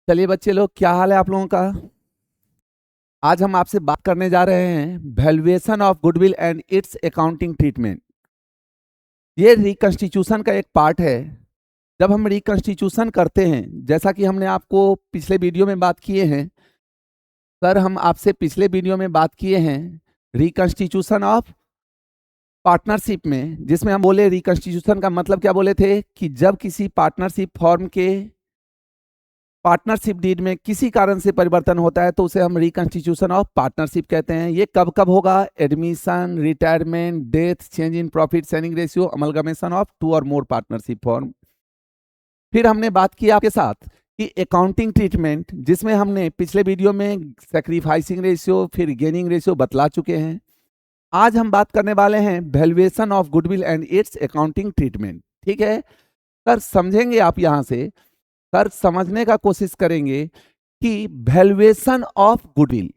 चलिए बच्चे लोग, क्या हाल है आप लोगों का। आज हम आपसे बात करने जा रहे हैं valuation of goodwill and it's accounting treatment. ये रिकंस्टिट्यूशन का एक पार्ट है। जब हम रिकंस्टिट्यूशन करते हैं, जैसा कि हमने आपको पिछले वीडियो में बात किए हैं, सर हम आपसे पिछले वीडियो में बात किए हैं रिकंस्टिट्यूशन ऑफ पार्टनरशिप में, जिसमें हम बोले रिकंस्टिट्यूशन का मतलब क्या बोले थे कि जब किसी पार्टनरशिप फॉर्म के पार्टनरशिप डीड में किसी कारण से परिवर्तन होता है तो उसे हम रिकंस्टिट्यूशन ऑफ पार्टनरशिप कहते हैं। ये कब कब होगा? Admission, retirement, death, change in profit sharing ratio, amalgamation of two और मोर पार्टनरशिप फॉर्म। फिर हमने बात की आपके साथ कि अकाउंटिंग ट्रीटमेंट, जिसमें हमने पिछले वीडियो में सैक्रिफाइसिंग रेशियो फिर गेनिंग रेशियो बतला चुके हैं। आज हम बात करने वाले हैं valuation of goodwill and it's accounting treatment. ठीक है सर, समझेंगे आप यहां से। सर समझने का कोशिश करेंगे कि valuation of goodwill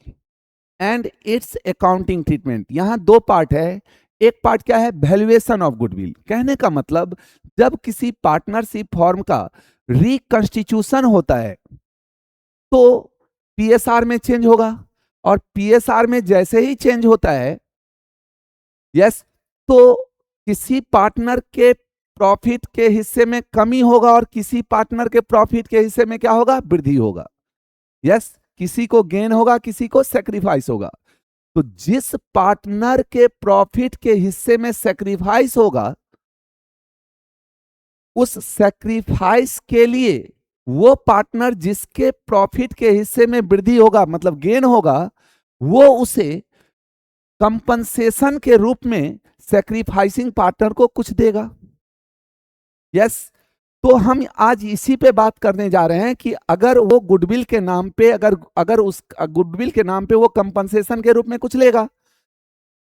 and it's accounting treatment, यहां दो पार्ट है। एक पार्ट क्या है? Valuation of goodwill. कहने का मतलब जब किसी पार्टनरशिप फॉर्म का रिकंस्टिट्यूशन होता है तो पीएसआर में चेंज होगा, और पीएसआर में जैसे ही चेंज होता है तो किसी पार्टनर के प्रॉफिट के हिस्से में कमी होगा और किसी पार्टनर के प्रॉफिट के हिस्से में क्या होगा? वृद्धि होगा। किसी को गेन होगा, किसी को सेक्रीफाइस होगा। तो जिस पार्टनर के प्रॉफिट के हिस्से में सेक्रीफाइस होगा, उस सेक्रीफाइस के लिए वो पार्टनर जिसके प्रॉफिट के हिस्से में वृद्धि होगा मतलब गेन होगा, वो उसे कंपनसेशन के रूप में सेक्रीफाइसिंग पार्टनर को कुछ देगा। तो हम आज इसी पे बात करने जा रहे हैं कि अगर वो गुडविल के नाम पे अगर उस गुडविल के नाम पे वो कंपनसेशन के रूप में कुछ लेगा,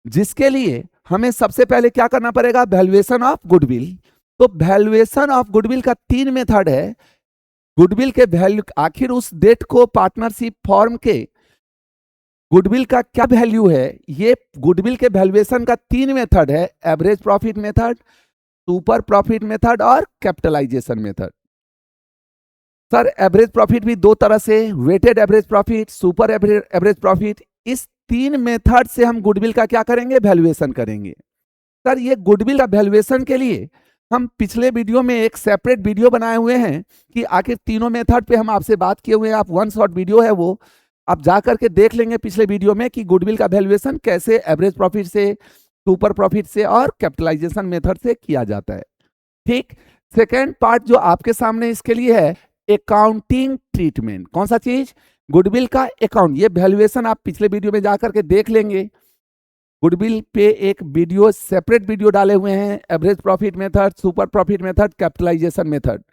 जिसके लिए हमें सबसे पहले क्या करना पड़ेगा? Valuation of goodwill. तो वैल्यूएशन ऑफ गुडविल का 3 मेथड है। गुडविल के वैल्यू, आखिर उस डेट को पार्टनरशिप फॉर्म के गुडविल का क्या वैल्यू है, ये गुडविल के वैल्यूएशन का 3 मेथड है। Average profit method, super profit method और capitalisation method. Sir average profit भी दो तरह से, weighted average profit, super average profit. इस 3 मेथड से हम गुडविल का क्या करेंगे? वैल्यूएशन करेंगे। सर ये गुडविल का वैल्यूएशन के लिए हम पिछले वीडियो में एक सेपरेट वीडियो बनाए हुए हैं कि आखिर तीनों मेथड पे हम आपसे बात किए हुए हैं। आप 1 शॉट वीडियो है, वो आप जा करके देख लेंगे पिछले वीडियो में कि गुडविल का वैल्यूएशन कैसे एवरेज प्रॉफिट से, सुपर प्रॉफिट से और कैपिटलाइजेशन मेथड से किया जाता है। ठीक, सेकेंड पार्ट जो आपके सामने इसके लिए है अकाउंटिंग ट्रीटमेंट। कौन सा चीज? गुडविल का अकाउंट। ये वैल्यूएशन आप पिछले वीडियो में जाकर के देख लेंगे। गुडविल पे एक वीडियो, सेपरेट वीडियो डाले हुए हैं, average profit method, super profit method, capitalisation method.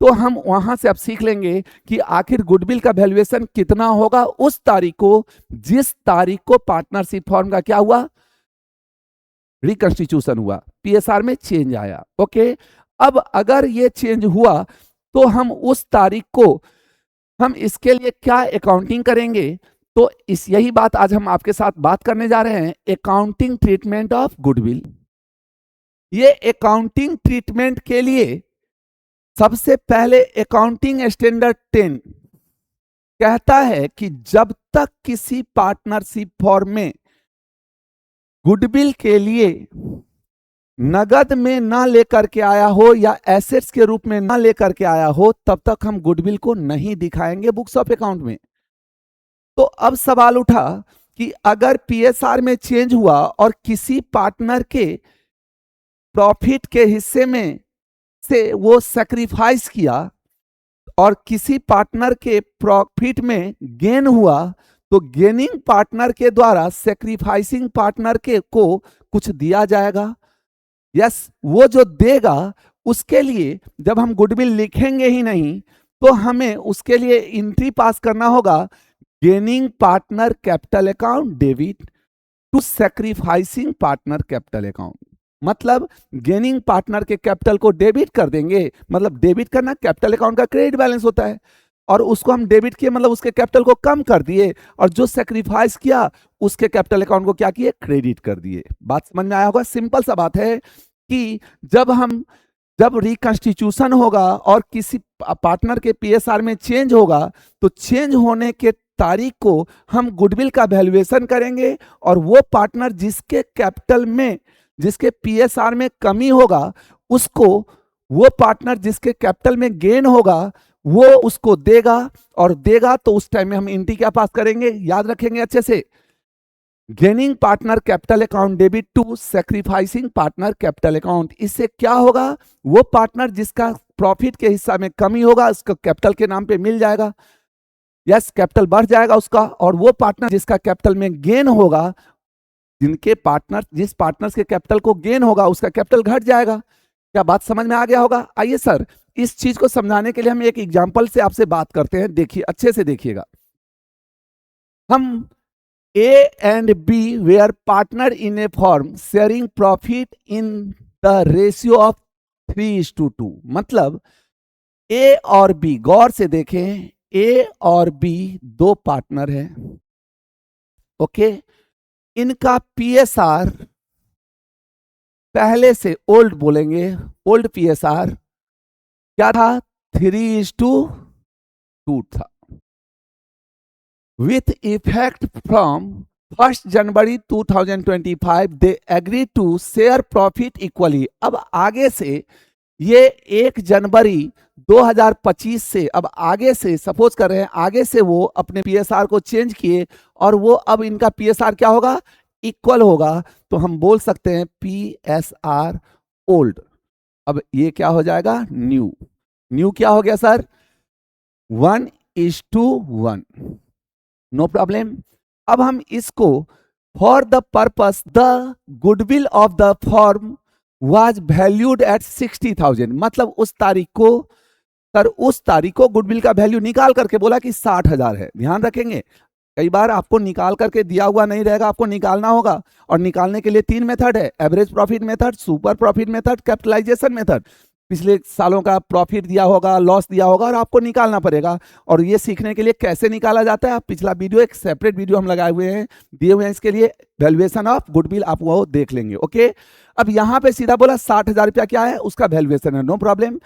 तो हम वहां से अब सीख लेंगे कि आखिर गुडविल का वैल्यूएशन कितना होगा उस तारीख को जिस तारीख को पार्टनरशिप फॉर्म का क्या हुआ? रिकंस्टिट्यूशन हुआ, पीएसआर में चेंज आया। ओके, अब अगर ये चेंज हुआ तो हम उस तारीख को हम इसके लिए क्या अकाउंटिंग करेंगे? तो यही बात आज हम आपके साथ बात करने जा रहे हैं, अकाउंटिंग ट्रीटमेंट ऑफ गुडविल। ये अकाउंटिंग ट्रीटमेंट के लिए सबसे पहले अकाउंटिंग स्टैंडर्ड 10 कहता है कि जब तक किसी पार्टनरशिप फॉर्म में गुडविल के लिए नगद में ना लेकर के आया हो या एसेट्स के रूप में ना लेकर के आया हो, तब तक हम गुडविल को नहीं दिखाएंगे बुक्स ऑफ अकाउंट में। तो अब सवाल उठा कि अगर पीएसआर में चेंज हुआ और किसी पार्टनर के प्रॉफिट के हिस्से में से वो सैक्रिफाइस किया और किसी पार्टनर के प्रॉफिट में गेन हुआ, तो गेनिंग पार्टनर के द्वारा सैक्रिफाइसिंग पार्टनर के को कुछ दिया जाएगा। वो जो देगा उसके लिए जब हम गुडविल लिखेंगे ही नहीं तो हमें उसके लिए एंट्री पास करना होगा, gaining partner capital account debit to sacrificing partner capital account. मतलब गेनिंग पार्टनर के कैपिटल को डेबिट कर देंगे, मतलब डेबिट करना, कैपिटल अकाउंट का क्रेडिट बैलेंस होता है, और उसको हम डेबिट किए मतलब उसके कैपिटल को कम कर दिए, और जो सैक्रिफाइस किया उसके कैपिटल अकाउंट को क्या किए? क्रेडिट कर दिए। बात समझ में आया होगा। सिंपल सा बात है कि जब हम जब रिकंस्टिट्यूशन होगा और किसी पार्टनर के पीएसआर में चेंज होगा तो चेंज होने के तारीख को हम गुडविल का वैल्यूएशन करेंगे और वो पार्टनर जिसके कैपिटल में, जिसके पीएसआर में कमी होगा उसको, वो पार्टनर जिसके कैपिटल में गेन होगा वो उसको देगा, और देगा तो उस टाइम में हम एंट्री क्या पास करेंगे, याद रखेंगे अच्छे से, gaining partner capital account debit to sacrificing partner capital account. इससे क्या होगा, वो पार्टनर जिसका प्रॉफिट के हिस्सा में कमी होगा उसको कैपिटल के नाम पे मिल जाएगा, यस कैपिटल बढ़ जाएगा उसका, और वो पार्टनर जिसका कैपिटल में गेन होगा, जिनके पार्टनर, जिस पार्टनर्स के कैपिटल को गेन होगा उसका कैपिटल घट जाएगा। क्या बात समझ में आ गया होगा? आइए सर इस चीज को समझाने के लिए हम एक एग्जांपल से आपसे बात करते हैं, देखिए अच्छे से देखिएगा। हम A and B were partner in a firm sharing profit in the ratio of 3:2। मतलब A और B, गौर से देखें, A और B दो पार्टनर हैं, ओके। इनका पीएसआर पहले से ओल्ड बोलेंगे, ओल्ड पीएसआर क्या था, 3:2 था। With effect from 1st January 2025 they agree to share profit equally। अब आगे से ये 1 जनवरी 2025 से, अब आगे से सपोज कर रहे हैं, आगे से वो अपने पीएसआर को चेंज किए और वो अब इनका पीएसआर क्या होगा, इक्वल होगा, तो हम बोल सकते हैं पीएसआर ओल्ड। अब ये क्या हो जाएगा, न्यू। न्यू क्या हो गया सर, 1:1, नो प्रॉब्लम। अब हम इसको for the purpose the goodwill of the firm was valued at 60,000, मतलब उस तारीख को, सर उस तारीख को गुडविल का वैल्यू निकाल करके बोला कि 60,000 है। ध्यान रखेंगे कई बार आपको निकाल करके दिया हुआ नहीं रहेगा, आपको निकालना होगा, और निकालने के लिए 3 मेथड है, average profit method, super profit method, capitalisation method. पिछले सालों का प्रॉफिट दिया होगा, लॉस दिया होगा, और आपको निकालना पड़ेगा। और ये सीखने के लिए कैसे निकाला जाता है, आप पिछला वीडियो, एक सेपरेट वीडियो हम लगाए हुए हैं, दिए हुए हैं इसके लिए, वैल्यूएशन ऑफ गुडविल, आप वो देख लेंगे, ओके। अब यहाँ पे सीधा बोला 60,000 रुपया क्या है, उसका वैल्यूएशन है, no problem.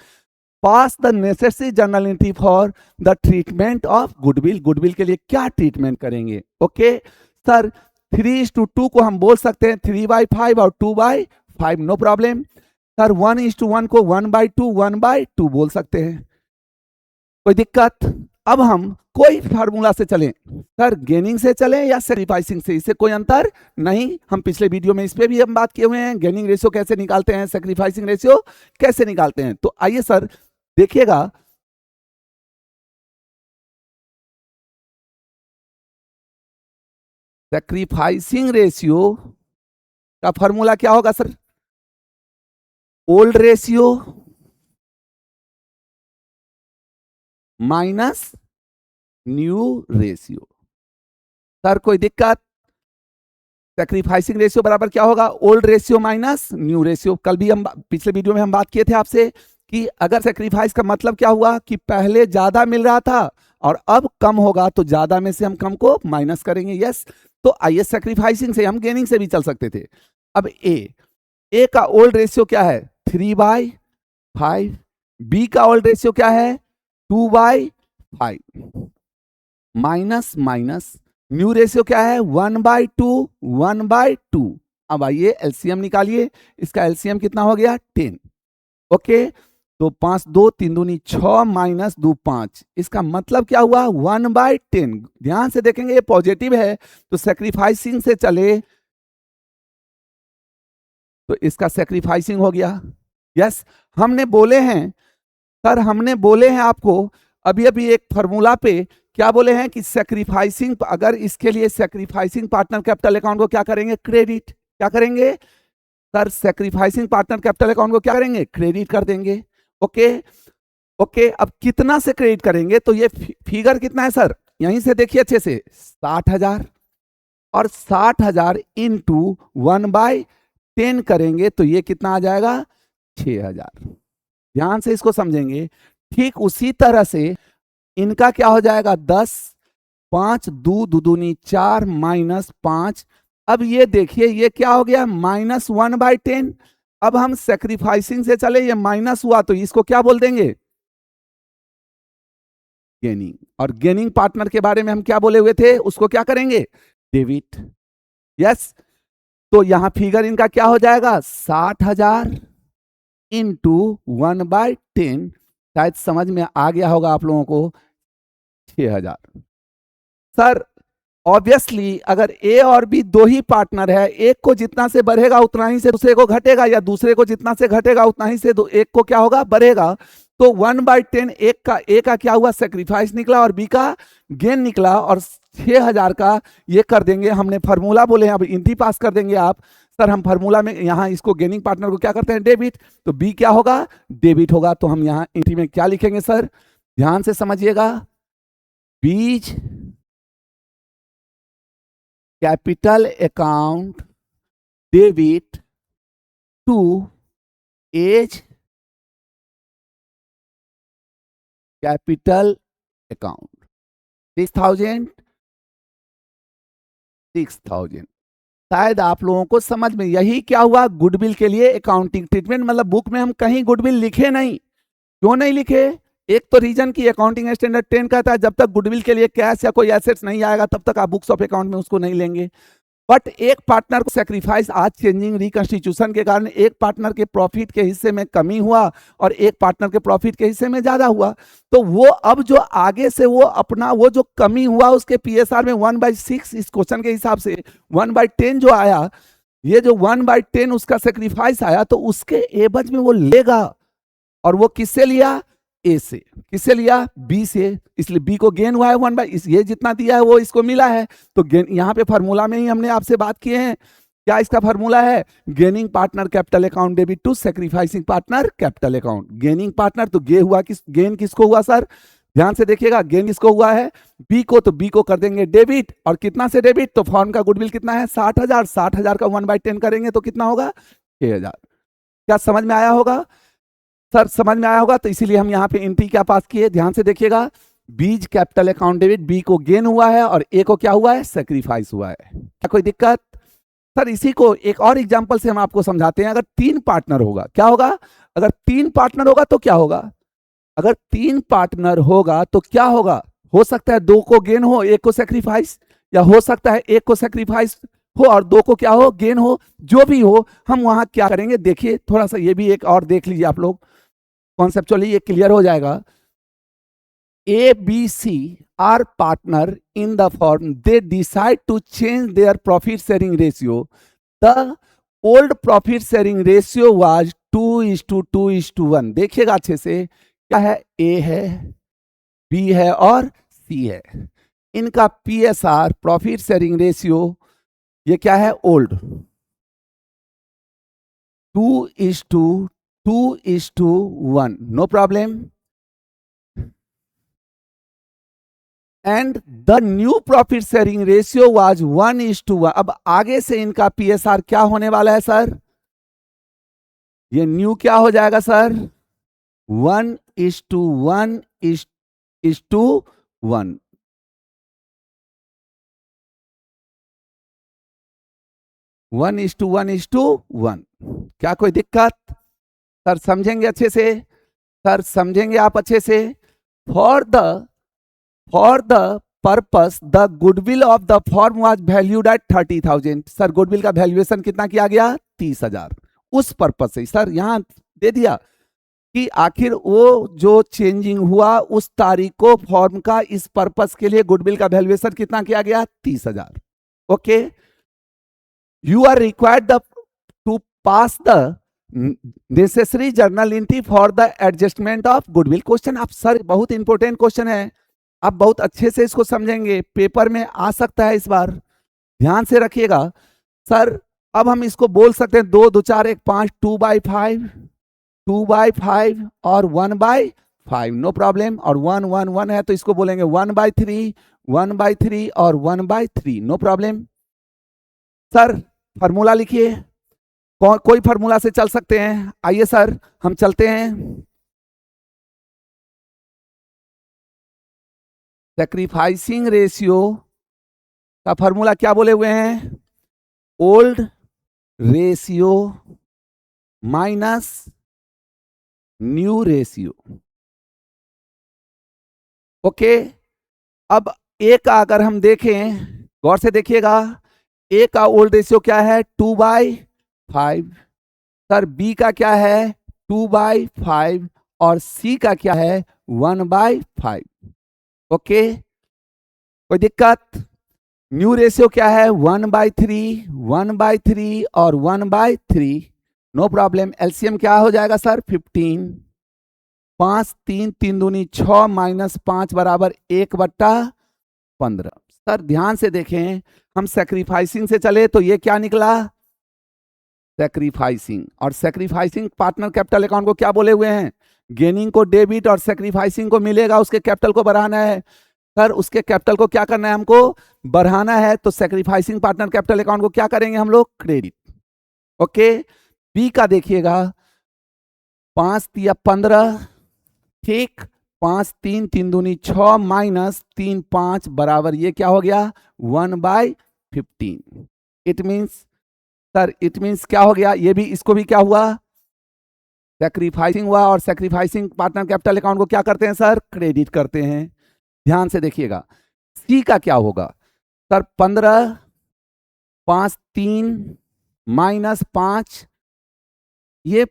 Pass the necessary journal entry for the treatment of goodwill. Goodwill के लिए क्या ट्रीटमेंट करेंगे, ओके सर। 3:2 को हम बोल सकते हैं 3/5 और 2/5, नो प्रॉब्लम। सर 1:1 को 1/2, 1/2 बोल सकते हैं, कोई दिक्कत? अब हम कोई फार्मूला से चलें, सर गेनिंग से चलें या सैक्रिफाइसिंग से, इससे कोई अंतर नहीं। हम पिछले वीडियो में इस पे भी हम बात किए हुए हैं, गेनिंग रेशियो कैसे निकालते हैं, सैक्रिफाइसिंग रेशियो कैसे निकालते हैं। तो आइए सर देखिएगा, सैक्रिफाइसिंग रेशियो का फॉर्मूला क्या होगा sir, old ratio minus new ratio. Sir कोई दिक्कत? सैक्रिफाइसिंग रेशियो बराबर क्या होगा, old ratio minus new ratio. कल भी हम पिछले वीडियो में हम बात किए थे आपसे कि अगर सैक्रिफाइस का मतलब क्या हुआ कि पहले ज्यादा मिल रहा था और अब कम होगा, तो ज्यादा में से हम कम को माइनस करेंगे, यस। तो आइए सैक्रिफाइसिंग से हम गेनिंग से भी चल सकते थे। अब ए का ओल्ड रेशियो क्या है, 3/5। बी का ओल्ड रेशियो क्या है, 2/5, माइनस माइनस न्यू रेशियो क्या है, 1/2, 1/2। अब आइए एलसीएम निकालिए, इसका एलसीएम कितना हो गया, 10, ओके। तो 5 2 3 दूनी 6 माइनस 2 5, इसका मतलब क्या हुआ, 1/10। ध्यान से देखेंगे ये पॉजिटिव है, तो सैक्रिफाइसिंग से चले तो इसका सैक्रिफाइसिंग हो गया, यस। हमने बोले हैं सर, हमने बोले हैं आपको अभी अभी एक फॉर्मूला पे, क्या बोले हैं कि सैक्रिफाइसिंग, अगर इसके लिए सैक्रिफाइसिंग पार्टनर कैपिटल अकाउंट को क्या करेंगे, क्रेडिट। क्या करेंगे sir, sacrificing partner capital account को क्या करेंगे, क्रेडिट कर देंगे, ओके ओके। अब कितना से क्रेडिट करेंगे, तो ये फिगर कितना है सर, यहीं से देखिए अच्छे से, 60,000, और 60,000 इंटू 1/10 करेंगे तो ये कितना आ जाएगा, 6,000। ध्यान से इसको समझेंगे। ठीक उसी तरह से इनका क्या हो जाएगा, 10, 5 2 दूनी 4 माइनस 5। अब ये देखिए ये क्या हो गया, -1/10। अब हम सेक्रीफाइसिंग से चले, ये माइनस हुआ तो इसको क्या बोल देंगे, गेनिंग। और गेनिंग पार्टनर के बारे में हम क्या बोले हुए थे, उसको क्या करेंगे, डेबिट। यस, तो यहां फिगर इनका क्या हो जाएगा, 60,000 इंटू 1/10, शायद समझ में आ गया होगा आप लोगों को, 6,000। सर ऑब्वियसली अगर ए और बी दो ही पार्टनर है, एक को जितना से बढ़ेगा उतना ही से दूसरे को घटेगा, या दूसरे को जितना से घटेगा उतना ही से एक को क्या होगा, बढ़ेगा। तो 1/10 ए का क्या हुआ, सेक्रीफाइस निकला, और बी का गेन निकला, और 6,000 का ये कर देंगे, हमने फार्मूला बोले, अब इंटी पास कर देंगे आप। सर हम फार्मूला में यहाँ इसको गेनिंग पार्टनर को क्या करते हैं, डेबिट, तो बी क्या होगा, डेबिट होगा। तो हम यहाँ इंटी में क्या लिखेंगे सर, ध्यान से समझिएगा, B's capital account debit to A's capital account 6,000। शायद आप लोगों को समझ में, यही क्या हुआ, गुडविल के लिए अकाउंटिंग ट्रीटमेंट, मतलब बुक में हम कहीं गुडविल लिखे नहीं। क्यों नहीं लिखे, एक तो रीजन की अकाउंटिंग स्टैंडर्ड 10 कहता है जब तक गुडविल के लिए कैश या कोई एसेट्स नहीं आएगा तब तक आप बुक्स ऑफ अकाउंट में उसको नहीं लेंगे। बट एक पार्टनर को सेक्रीफाइस, आज चेंजिंग रिकंस्टिट्यूशन के कारण एक पार्टनर के प्रॉफिट के हिस्से में कमी हुआ और एक पार्टनर के प्रॉफिट के हिस्से में ज्यादा हुआ, तो वो अब जो आगे से वो अपना वो जो कमी हुआ उसके पीएसआर में 1/6, इस क्वेश्चन के हिसाब से 1/10 जो आया, ये जो 1/10 उसका सेक्रीफाइस आया, तो उसके एवज में वो लेगा। और वो किससे लिया, ए से। किससे लिया, बी से, इसलिए बी को गेन हुआ है 1/, ये जितना दिया है वो इसको मिला है। तो गेन, यहाँ पे फार्मूला में ही हमने आपसे बात किए हैं, क्या इसका फार्मूला है, gaining partner capital account debit to sacrificing partner capital account. Gaining partner तो गे हुआ, गेन किसको हुआ सर, ध्यान से देखिएगा, गेन किसको हुआ है, बी को, तो बी को कर देंगे डेबिट, और कितना से डेबिट, तो फॉर्म का गुडविल कितना है 60,000, 60,000 का 1/10 करेंगे तो कितना होगा, 6,000। क्या समझ में आया होगा सर, समझ में आया होगा। तो इसीलिए हम यहाँ पे एंट्री क्या पास किए, ध्यान से देखिएगा, B's capital account debit, B को गेन हुआ है और ए को क्या हुआ है, सेक्रीफाइस हुआ है। क्या कोई दिक्कत सर, इसी को एक और एग्जांपल से हम आपको समझाते हैं। अगर 3 पार्टनर होगा, क्या होगा, अगर 3 पार्टनर होगा तो क्या होगा, अगर 3 पार्टनर होगा तो क्या होगा, हो सकता है 2 को गेन हो, 1 को सेक्रीफाइस, या हो सकता है 1 को सेक्रीफाइस हो और 2 को क्या हो, गेन हो, जो भी हो, हम वहां क्या करेंगे, देखिए थोड़ा सा ये भी एक और देख लीजिए आप लोग, कॉन्सेप्चुअली ये क्लियर हो जाएगा। A B C are partner in the form, they decide to change their profit sharing ratio, the old profit sharing ratio was 2:2:1। देखिएगा अच्छे से, क्या है, ए है, बी है और सी है, इनका पीएसआर प्रॉफिट शेयरिंग रेशियो ये क्या है, old, 2:2:1, no problem. And the new profit sharing ratio was 1:1। अब आगे से इनका पीएसआर क्या होने वाला है सर, ये न्यू क्या हो जाएगा सर, 1:1:1। 1:1:1। क्या कोई दिक्कत सर, समझेंगे अच्छे से, सर समझेंगे आप अच्छे से। For the purpose the goodwill of the form was valued at 30,000। Sir goodwill का वैल्यूएशन कितना किया गया, 30,000। उस पर्पस से सर यहां दे दिया कि आखिर वो जो चेंजिंग हुआ उस तारीख को फॉर्म का इस पर्पस के लिए गुडविल का वैल्यूएशन कितना किया गया, 30,000। Okay, you are required to pass the necessary journal entry for the adjustment of goodwill। Question आप सर बहुत इंपॉर्टेंट क्वेश्चन है, आप बहुत अच्छे से इसको समझेंगे, पेपर में आ सकता है इस बार, ध्यान से रखिएगा सर। अब हम इसको बोल सकते हैं 2 2 4 1 5, 2/5, 2/5 और 1/5, नो प्रॉब्लम। और 1 1 1 है तो इसको बोलेंगे 1/3, 1/3 और 1/3, नो प्रॉब्लम। सर फार्मूला लिखिए, कोई फार्मूला से चल सकते हैं, आइए सर हम चलते हैं। सैक्रिफाइसिंग रेशियो का फार्मूला क्या बोले हुए हैं, old ratio minus new ratio. Okay, अब ए का अगर हम देखें, गौर से देखिएगा, ए का ओल्ड रेशियो क्या है 2/5। सर बी का क्या है 2/5 और सी का क्या है 1/5। ओके, कोई दिक्कत? न्यू रेशियो क्या है 1/3, 1/3 और 1/3। No problem. एलसीएम क्या हो जाएगा सर 15। 5 3 3 दूनी 6 माइनस 5 बराबर 1/15। सर ध्यान से देखें, हम सैक्रिफाइसिंग से चले तो ये क्या निकला सैक्रिफाइसिंग, और सैक्रिफाइसिंग पार्टनर कैपिटल अकाउंट को क्या बोले हुए हैं गेनिंग को डेबिट और सैक्रिफाइसिंग को मिलेगा उसके कैपिटल को बढ़ाना है। सर उसके कैपिटल को क्या करना है हमको बढ़ाना है, तो सैक्रिफाइसिंग पार्टनर कैपिटल अकाउंट को क्या करेंगे हम लोग क्रेडिट। ओके, बी का देखिएगा 5 3 15, ठीक, 5 3 3 दूनी 6 माइनस 3 5 बराबर ये क्या हो गया 1/15। It means, sir it means क्या हो गया, ये भी इसको भी क्या हुआ सैक्रिफाइसिंग हुआ, और सैक्रिफाइसिंग पार्टनर कैपिटल अकाउंट को क्या करते हैं सर क्रेडिट करते हैं। ध्यान से देखिएगा, सी का क्या होगा सर 15 5 3 माइनस 5, ये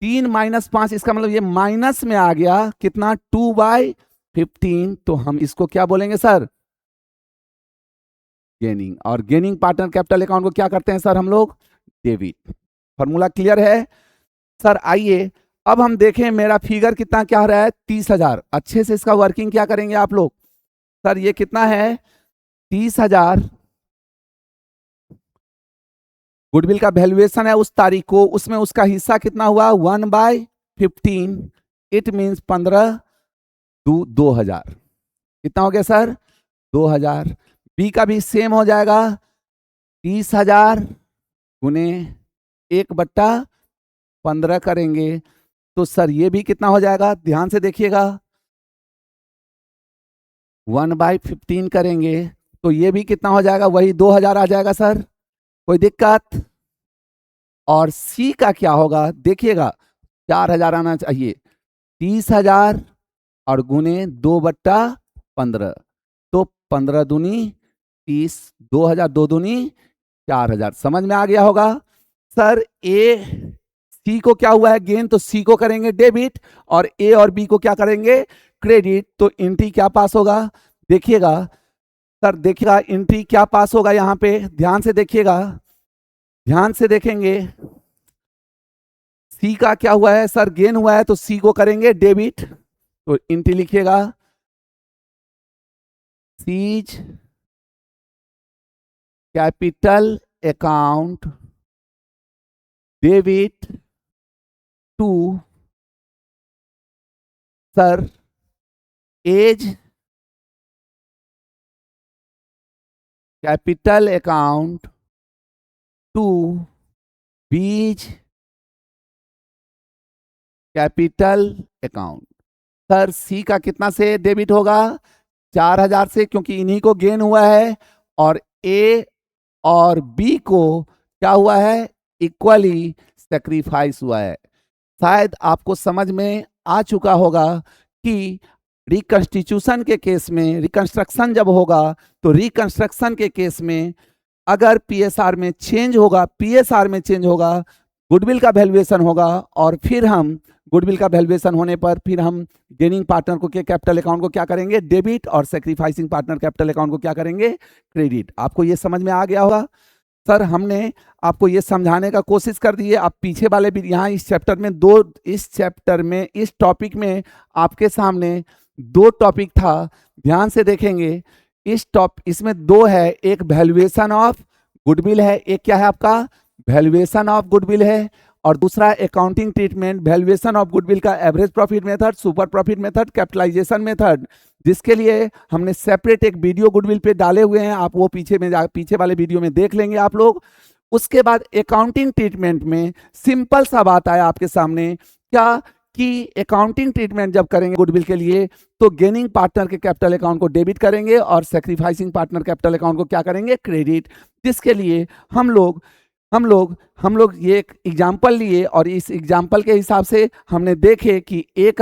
3 माइनस 5 इसका मतलब ये माइनस में आ गया कितना 2/15, तो हम इसको क्या बोलेंगे सर गेनिंग, और गेनिंग पार्टनर कैपिटल अकाउंट को क्या करते हैं सर हम लोग डेबिट। फॉर्मूला क्लियर है सर? आइए अब हम देखें मेरा फिगर कितना क्या रहा है 30,000। अच्छे से इसका वर्किंग क्या करेंगे आप लोग, सर ये कितना है 30,000, गुडविल का वैल्यूएशन है उस तारीख को, उसमें उसका हिस्सा कितना हुआ 1/15। इट मीन्स 15 2,000, कितना हो गया सर 2,000। बी का भी सेम हो जाएगा 30,000 गुने 1/15 करेंगे, तो सर ये भी कितना हो जाएगा, ध्यान से देखिएगा 1/15 करेंगे तो ये भी कितना हो जाएगा वही 2,000 आ जाएगा सर, कोई दिक्कत? और सी का क्या होगा देखिएगा 4,000 आना चाहिए, 30,000 और गुने 2/15, तो 15 दूनी 30, 2,000 2 दूनी 4,000। समझ में आ गया होगा सर? ए सी को क्या हुआ है गेन, तो सी को करेंगे डेबिट और ए और बी को क्या करेंगे क्रेडिट, तो एंट्री क्या पास होगा देखिएगा सर, देखिएगा एंट्री क्या पास होगा यहाँ पे, ध्यान से देखिएगा, ध्यान से देखेंगे सी का क्या हुआ है सर गेन हुआ है, तो सी को करेंगे डेबिट, तो एंट्री लिखिएगा C's capital account debit to sir A's capital account to B's capital account. Sir C का कितना से डेबिट होगा 4,000 से, क्योंकि इन्हीं को गेन हुआ है, और ए और बी को क्या हुआ है इक्वली सेक्रीफाइस हुआ है। शायद आपको समझ में आ चुका होगा कि रिकंस्टिट्यूशन के केस में, रिकंस्ट्रक्शन जब होगा तो रिकंस्ट्रक्शन के केस में अगर पीएसआर में चेंज होगा, पीएसआर में चेंज होगा, गुडविल का वैल्यूएशन होगा, और फिर हम गुडविल का वैल्यूएशन होने पर फिर हम गेनिंग पार्टनर को के कैपिटल अकाउंट को क्या करेंगे डेबिट, और सैक्रिफाइसिंग पार्टनर कैपिटल अकाउंट को क्या करेंगे क्रेडिट। आपको ये समझ में आ गया होगा सर? हमने आपको ये समझाने का कोशिश कर दी है। आप पीछे वाले भी यहाँ इस चैप्टर में इस चैप्टर में इस टॉपिक में आपके सामने 2 टॉपिक था, ध्यान से देखेंगे इसमें 2 है, एक वैल्यूएशन ऑफ गुडविल है, एक क्या है आपका वैल्यूएशन ऑफ गुडविल है, और दूसरा accounting treatment valuation of goodwill का average profit method, super profit method, capitalisation method, जिसके लिए हमने सेपरेट एक वीडियो गुडविल पे डाले हुए हैं, आप वो पीछे वाले वीडियो में देख लेंगे आप लोग। उसके बाद अकाउंटिंग ट्रीटमेंट में सिंपल सा बात आया आपके सामने क्या कि अकाउंटिंग ट्रीटमेंट जब करेंगे गुडविल के लिए तो गेनिंग पार्टनर के कैपिटल अकाउंट को डेबिट करेंगे और सैक्रिफाइसिंग पार्टनर कैपिटल अकाउंट को क्या करेंगे क्रेडिट, जिसके लिए हम लोग हम लोग ये एक एग्जाम्पल लिए और इस एग्जाम्पल के हिसाब से हमने देखे कि ए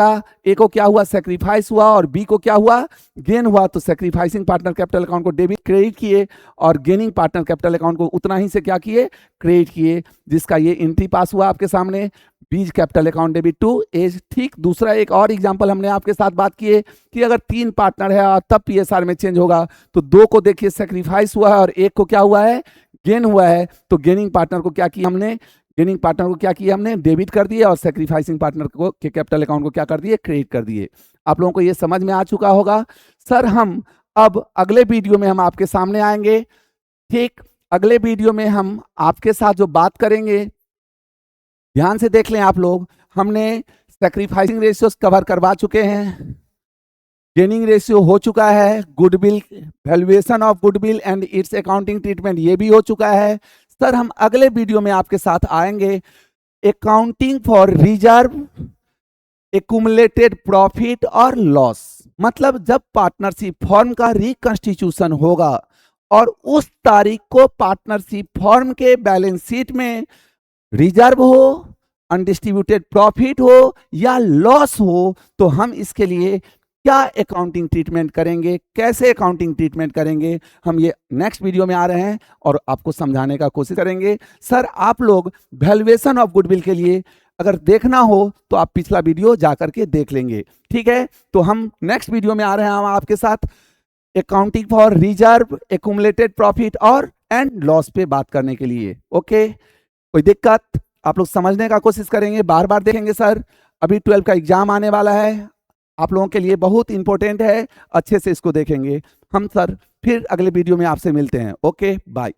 को क्या हुआ, सेक्रीफाइस हुआ, और बी को क्या हुआ, गेन हुआ। तो सेक्रीफाइसिंग पार्टनर कैपिटल अकाउंट को डेबिट क्रेडिट किए और गेनिंग पार्टनर कैपिटल अकाउंट को उतना ही से क्या किए, क्रेडिट किए, जिसका ये एंट्री पास हुआ आपके सामने, B's capital account debit to A's. ठीक, दूसरा एक और एग्जांपल हमने आपके साथ बात की है कि अगर 3 पार्टनर है और तब पीएसआर में चेंज होगा, तो 2 को देखिए सेक्रीफाइस हुआ है और 1 को क्या हुआ है, गेन हुआ है। तो गेनिंग पार्टनर को क्या किया हमने, गेनिंग पार्टनर को क्या किया हमने, डेबिट कर दिए, और सेक्रीफाइसिंग पार्टनर को के कैपिटल अकाउंट को क्या कर दिए, क्रेडिट कर दिए। आप लोगों को ये समझ में आ चुका होगा। सर हम अब अगले वीडियो में हम आपके सामने आएंगे। ठीक, अगले वीडियो में हम आपके साथ जो बात करेंगे, ध्यान से देख लें आप लोग, हमने सैक्रिफाइसिंग रेशियोज कवर करवा चुके हैं, गेनिंग रेशियो हो चुका है, goodwill, valuation of goodwill and it's accounting treatment ये भी हो चुका है। सर हम अगले वीडियो में आपके साथ आएंगे accounting for reserve, accumulated profit और लॉस। मतलब जब पार्टनरशिप फॉर्म का रिकंस्टिट्यूशन होगा और उस तारीख को पार्टनरशिप फॉर्म के बैलेंस शीट में रिजर्व हो, अनडिस्ट्रीब्यूटेड प्रॉफिट हो या लॉस हो, तो हम इसके लिए क्या अकाउंटिंग ट्रीटमेंट करेंगे, कैसे अकाउंटिंग ट्रीटमेंट करेंगे, हम ये नेक्स्ट वीडियो में आ रहे हैं और आपको समझाने का कोशिश करेंगे। सर आप लोग वैल्यूएशन ऑफ गुडविल के लिए अगर देखना हो तो आप पिछला वीडियो जाकर के देख लेंगे। ठीक है, तो हम नेक्स्ट वीडियो में आ रहे हैं हम आपके साथ accounting for reserve, accumulated profit और एंड लॉस पे बात करने के लिए। ओके, कोई दिक्कत, आप लोग समझने का कोशिश करेंगे, बार बार देखेंगे। सर अभी 12 का एग्जाम आने वाला है, आप लोगों के लिए बहुत इंपॉर्टेंट है, अच्छे से इसको देखेंगे। हम सर फिर अगले वीडियो में आपसे मिलते हैं। Okay, bye.